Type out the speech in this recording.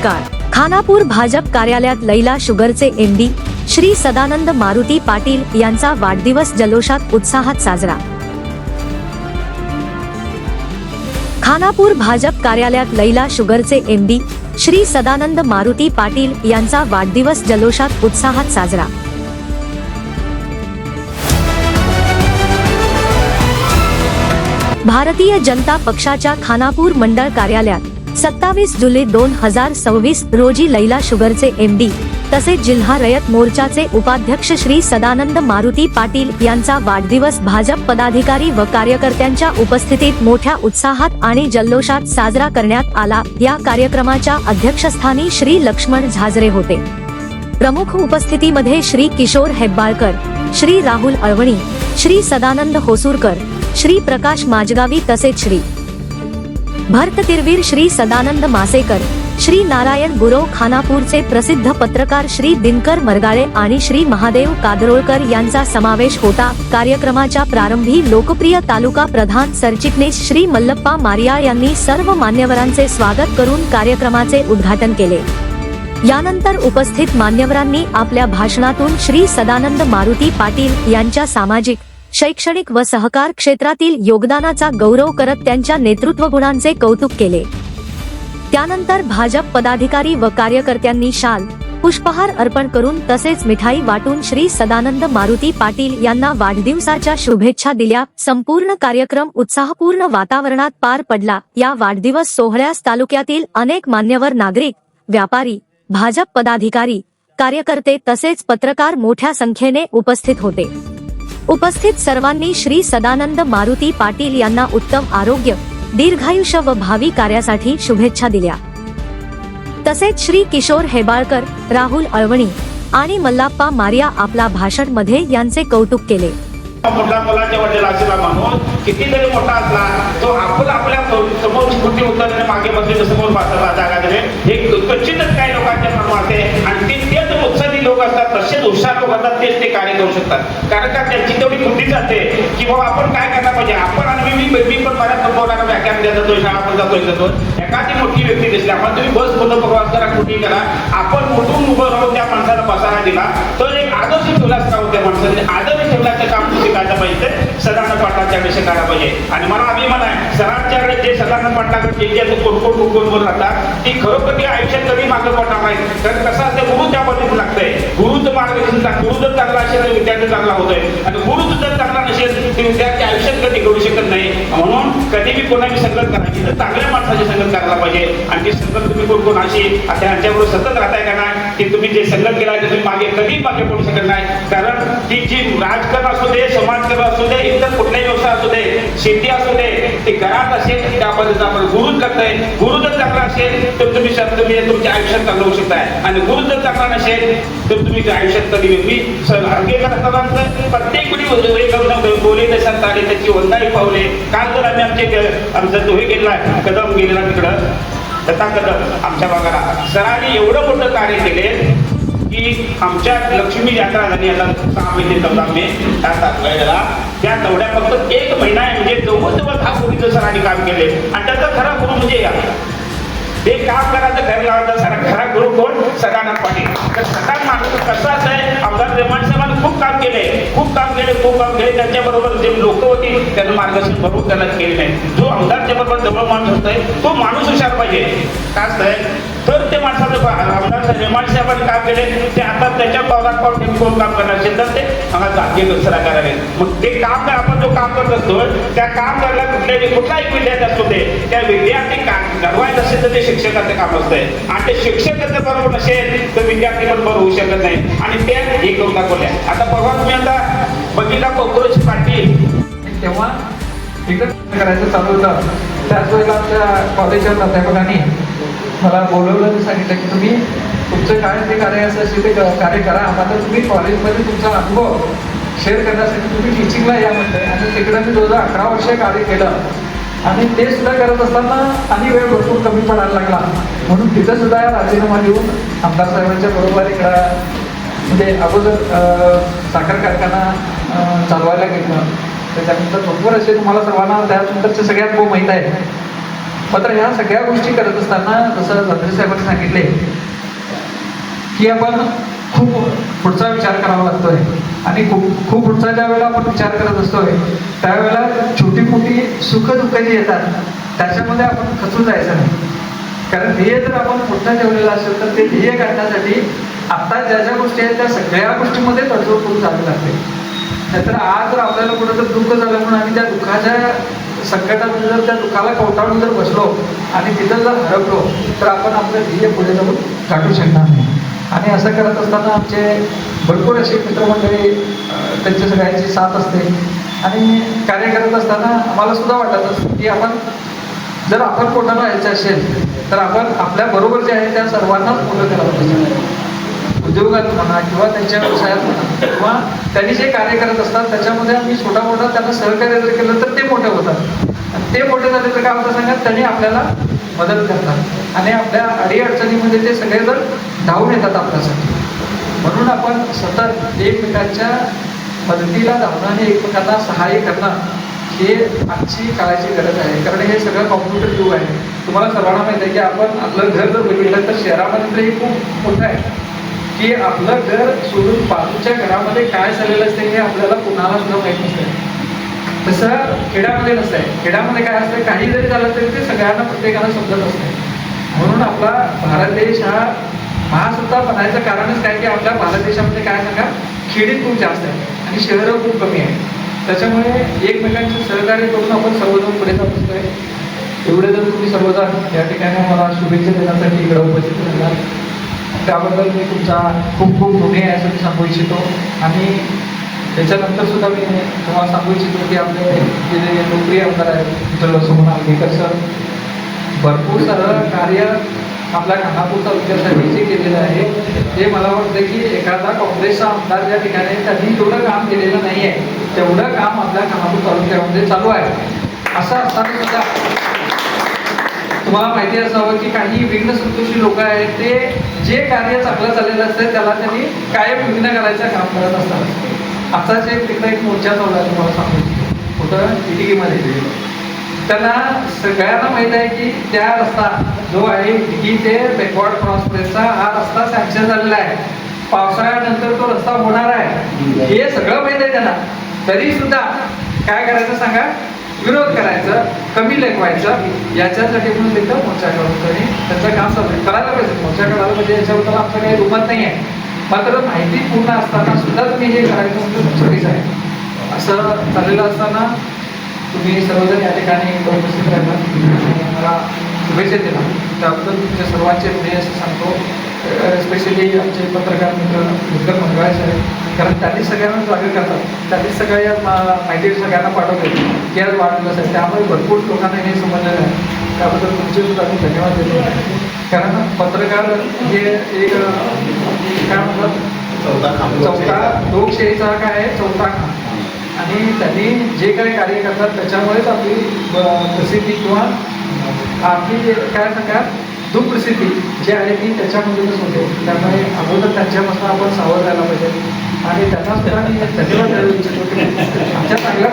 नमस्कार. खानापूर भाजप कार्यालयात लैला शुगरचे एमडी श्री सदानंद मारुती पाटील यांचा वाढदिवस जल्लोषात उत्साहात साजरा. खानापूर भाजप कार्यालयात लैला शुगरचे एमडी श्री सदानंद मारुती पाटील यांचा वाढदिवस जल्लोषात उत्साहात साजरा. भारतीय जनता पक्षाच्या खानापूर मंडळ कार्यालयात 27 जुलै 2026 रोजी लैला शुगरचे एमडी तसेच जिल्हा रयत मोर्चाचे उपाध्यक्ष श्री सदानंद मारुती पाटील यांचा वाढदिवस भाजप पदाधिकारी व कार्यकर्त्यांच्या उपस्थितीत मोठ्या उत्साहात आणि जल्लोषात साजरा करण्यात आला. या कार्यक्रमाच्या अध्यक्षस्थानी श्री लक्ष्मण झाजरे होते. प्रमुख उपस्थितीमध्ये श्री किशोर हेब्बाळकर, श्री राहुल अळवणी, श्री सदानंद होसूरकर, श्री प्रकाश माजगावी तसेच श्री भरततीरवीर श्री सदानंद मासेकर, श्री नारायण गुरव, खानापूरचे प्रसिद्ध पत्रकार श्री दिनकर मरगाळे आणि श्री महादेव कादरोळकर यांचा समावेश होता. कार्यक्रमाच्या प्रारंभी लोकप्रिय तालुका प्रधान सरचिटणीस श्री मल्लप्पा मारिया यांनी सर्व मान्यवरांचे स्वागत करून कार्यक्रमाचे उद्घाटन केले. यानंतर उपस्थित मान्यवरांनी आपल्या भाषणातून श्री सदानंद मारुती पाटील यांच्या सामाजिक, शैक्षणिक व सहकार क्षेत्रातील योगदानाचा गौरव करत त्यांच्या नेतृत्व गुणांचे कौतुक केले. त्यानंतर भाजप पदाधिकारी व कार्यकर्त्यांनी शाल, पुष्पहार अर्पण करून तसेच मिठाई वाटून श्री सदानंद मारुती पाटील यांना वाढदिवसाच्या शुभेच्छा दिल्या. संपूर्ण कार्यक्रम उत्साहपूर्ण वातावरणात पार पडला. या वाढदिवस सोहळ्यास तालुक्यातील अनेक मान्यवर नागरिक, व्यापारी, भाजप पदाधिकारी, कार्यकर्ते तसेच पत्रकार मोठ्या संख्येने उपस्थित होते. उपस्थित सर्वांनी श्री सदानंद मारुती पाटील यांना उत्तम आरोग्य, दीर्घायुष्य व भावी कार्यासाठी शुभेच्छा दिल्या. तसेच श्री किशोर हेब्बाळकर, राहुल अळवणी आणि मल्लाप्पा मारिया आपला भाषण मध्ये यांचे कौतुक केले. मुलाच्या वडिला असेला माणूस किती जरी मोठा असला तो आपण आपल्या समोर स्फूर्ती उतरणे मागे बसले समोर बसला जागा दिले हे क्वचितच काही लोकांच्या मनात आहे. आणि तेच उत्साही लोक असतात, तसेच हुशार लोक असतात, तेच ते कार्य करू शकतात. कारण का त्यांची तेवढी बुद्धी जाते की बाबा आपण काय करायला पाहिजे. आपण आणि मी पण बऱ्याच संभवना व्याख्यान देत जातो, शाळा पण जातो. एखादी मोठी व्यक्ती दिसली आपण तुम्ही बस पूर्ण प्रवास करा, कुठे करा, आपण कुठून उभं राहून त्या माणसाला बसायला दिला तर एक आदर्श ठेवला असता त्या माणसाने. आदर्श ठेवल्याचं काम शिकायला पाहिजे, सदानंद पाटलांच्याकडे शिकायला पाहिजे. आणि मला अभिमान आहे सरांच्याकडे जे सदानंद पाटलाकडे जे कोण राहतात ती खरोखर ती आयुष्यात कधी मागं पडणार नाही. कारण कसं असतं, गुरु त्या पद्धतीने लागतंय. गुरुचं मार्गदर्शन, गुरु जर चांगला असेल तर विद्यार्थी चांगला होतोय. आणि गुरु जर चांगला नसेल तर विद्यार्थी आयुष्यात कधी घडू शकत नाही. म्हणून कधी बी कोणाची संगत करायची तर चांगल्या माणसाची संगत करायला पाहिजे. आणि ती संगत तुम्ही कोण अशी आता यांच्याबरोबर सतत राहताय का नाही की तुम्ही जे संगत केलाय तर तुम्ही मागे कधी मागे पडू शकत नाही. कारण ती जी राजकारण असू दे, समाजकारण असू दे, इतर कुठलाही व्यवसाय असू दे, शेती असू दे, ते घरात असेल त्या पद्धतीने आपण गुरुच करताय. गुरु जर चांगला असेल तर तुम्ही तुमच्या आयुष्यात चांगलं होऊ शकताय. आणि गुरु जर चांगला नसेल तर तुम्ही आयुष्यात कधी व्यक्ती प्रत्येक वेळी बोले देशात आले त्याची वंदाई पावले. काल जर आमचा दोहे गेला कदम गेलेला तिकडं तथा कदम आमच्या भागाला सरांनी एवढं मोठं कार्य केले की आमच्या लक्ष्मी यात्रा झाली आता 6 मे ते 14 मे त्या तेवढ्या फक्त 1 महिना आहे म्हणजे जवळजवळ 10 कोटीचं सरांनी काम केले. आणि त्याचा खरा गुरु म्हणजे ते काम करायचं घर लावायचं खरा गुरु कोण? सदानंद पाटील. तर सदानंद माणूस कसं असं आहे, आमदार रेमांड साहेबांनी खूप काम केले. त्यांच्याबरोबर जे लोक होती त्यांना मार्गदर्शन बरोबर त्याला केले नाही. जो आमदारच्या बरोबर जवळ माणूस होतोय तो माणूस हुशार पाहिजे. काय असतंय तर ते माणसाचं आमदार रेमांड साहेबांनी काम केले ते आता त्याच्या पावलात पाऊल कोण काम करणार असेल तर ते जागे दुसरा करावे. मग ते काम आपण जो काम करत असतो त्या काम करायला कुठलाही विद्यार्थी असतो ते त्या विद्यार्थी घडवायचं असेल तर ते शिक्षकाचं काम असतंय. आणि ते शिक्षक जर बरोबर नसेल तर विद्यार्थी पण बरोबर होऊ शकत नाही. आणि ते हे करून दाखवले. आता परवा तुम्ही आता बघितला कॉक्रोच पार्टी तेव्हा इकडं करायचं चालू होतं. त्याच वेळेला आमच्या कॉलेजच्या प्राध्यापकांनी मला बोलवलं आणि सांगितलं की तुम्ही तुमचं काय ते कार्य असेल ते कार्य करा. मात्र तुम्ही कॉलेजमध्ये तुमचा अनुभव शेअर करण्यासाठी तुम्ही टीचिंगला या म्हणताय. आणि तिकडं मी 2011 वर्ष कार्य केलं आणि ते सुद्धा करत असताना आणि वेळ भरपूर कमी पडायला लागला. म्हणून तिथं सुद्धा राजीनामा देऊन आमदार साहेबांच्या बरोबर इकडं म्हणजे अगोदर साखर कारखाना चालवायला घेतलं. त्याच्यानंतर भरपूर असे तुम्हाला सर्वांना त्यानंतरचे सगळ्यात खूप माहीत आहे मात्र ह्या सगळ्या गोष्टी करत असताना जसं जत्रे साहेबांनी सांगितले की आपण खूप पुढचा विचार करावा लागतोय आणि खूप पुढचा ज्या वेळेला आपण विचार करत असतोय त्यावेळेला छोटी मोठी सुख दुःख जी येतात त्याच्यामध्ये आपण खचून जायचं नाही. कारण ध्येय जर आपण पुढचा ठेवलेला असेल तर ते ध्येय गाठण्यासाठी आता ज्या ज्या गोष्टी आहेत त्या सगळ्या गोष्टींमध्ये तडजोड करून जावी लागते. नाहीतर आज जर आपल्याला कुठं जर दुःख झालं म्हणून आम्ही त्या दुःखाच्या संकटामध्ये जर त्या दुःखाला कवटाळून जर बसलो आणि तिथं जर हरवलो तर आपण आपलं ध्येय पुढे जाऊन गाठू शकणार नाही. आणि असं करत असताना आमचे भरपूर असे मित्रमंडळी त्यांच्या सगळ्यांची साथ असते आणि कार्य करत असताना आम्हाला सुद्धा वाटत असतं की आपण जर आपण कोणाला व्हायचं असेल तर आपण आपल्या बरोबर जे आहे त्या सर्वांनाच मोठं करायला पाहिजे. उद्योगात म्हणा किंवा त्यांच्या व्यवसायात म्हणा किंवा त्यांनी जे कार्य करत असतात त्याच्यामध्ये आम्ही छोटा मोठा त्यांना सहकार्य जर केलं तर ते मोठे होतात आणि ते मोठे झाले तर काय होतं सांगा त्यांनी आपल्याला मदत करतात आणि आपल्या अडीअडचणीमध्ये ते सगळेजण धावून येतात आपल्यासाठी. म्हणून आपण सतत एकमेकांच्या मदतीला धावणं आणि एकमेकांना सहाय्य करणं हे आजची काळाची गरज आहे. कारण हे सगळं कॉम्प्युटर युग आहे. तुम्हाला सर्वांना माहिती आहे की आपण आपलं घर जर बघितलं तर शहरामध्ये तर हे खूप मोठं आहे की आपलं घर सोडून बाजूच्या घरामध्ये काय चाललेलं असते हे आपल्याला कुणाला सुद्धा माहीत नसतं. तसं खेड्यामध्ये नसतंय. खेड्यामध्ये काय असतं काही जरी झालं तरी ते सगळ्यांना प्रत्येकाला समजत असतं. म्हणून आपला भारत देश हा महासत्ता बनायचं कारणच काय की आपल्या भारत देशामध्ये काय सांगा खेडी खूप जास्त आहे आणि शहरं खूप कमी आहे. त्याच्यामुळे एकमेकांचे सहकार्य करून आपण सर्वजण पुढे जात असतोय. एवढे जर तुम्ही सर्वजण या ठिकाणी मला शुभेच्छा देण्यासाठी इकडे उपस्थित राहिला त्याबद्दल मी तुमचा खूप खूप ऋणी आहे असं मी सांगू इच्छितो. आणि त्याच्यानंतर सुद्धा मी तुम्हाला सांगू इच्छितो की आपले जे नोकरी आमदार आहेत सुमन आंबेकर सर भरपूर सारं कार्य आपल्या खानापूर तालुक्यासाठी जे केलेलं आहे ते मला वाटतं की एखादा काँग्रेसचा आमदार ज्या ठिकाणी त्यांनी तेवढं काम केलेलं नाही आहे तेवढं काम आपल्या खानापूर तालुक्यामध्ये चालू आहे. असं असताना सुद्धा तुम्हाला माहिती असावं की काही विघ्न संतोषी लोक आहेत ते जे कार्य चांगलं चाललेलं असतं त्याला त्यांनी कायम विघ्न करायचं काम करत असतात. आताच तिकडे एक मोर्चा चालू आहे तुम्हाला सांगू कुठं इटिकीमध्ये. त्यांना सगळ्यांना माहीत आहे की त्या रस्ता जो आहे इटकी ते बॅकवर्ड क्रॉसप्रेसचा हा रस्ता सँक्शन झालेला आहे. पावसाळ्यानंतर तो रस्ता होणार आहे हे सगळं माहीत आहे त्यांना. तरी सुद्धा काय करायचं सांगा विरोध करायचं कमी लेखवायचं याच्यासाठी म्हणून तिथं मोर्चा काढून त्यांचं काम चालू करायला पाहिजे. मोर्चा काढायला पाहिजे याच्याबद्दल आमचं काही दुमत नाही आहे. मात्र माहिती पूर्ण असताना सुद्धा तुम्ही हे करायचं म्हणजे चुकीचं आहे. असं चाललेलं असताना तुम्ही सर्वजण या ठिकाणी उपस्थित राहिला आणि मला शुभेच्छा दिला त्याबद्दल तुमच्या सर्वांचे ऋणी असं सांगतो. स्पेशली आमचे पत्रकार मित्र भूतकर मंगळाय साहेब कारण त्यांनी सगळ्यांना जागे करतात. त्यांनी सगळ्या माहिती सगळ्यांना पाठवते की आज वाढदिवस आहे त्यामुळे भरपूर लोकांना हे समजलेलं आहे. त्याबद्दल तुमचे सुद्धा मी धन्यवाद देतो. कारण पत्रकार हे एक काय म्हणतात चौथा लोकशाहीचा काय आहे चौथा खान आणि त्यांनी जे काही कार्य करतात त्याच्यामुळेच आपली प्रसिद्धी किंवा आपली काय सांगा दुःप्रसिद्धी जी आहे ती त्याच्यामधूनच होते. त्यामुळे अगोदर त्यांच्यापासून आपण सावध राहायला पाहिजे आणि त्यांना सुद्धा मी धन्यवाद द्यायला इच्छितो की आमच्या चांगल्या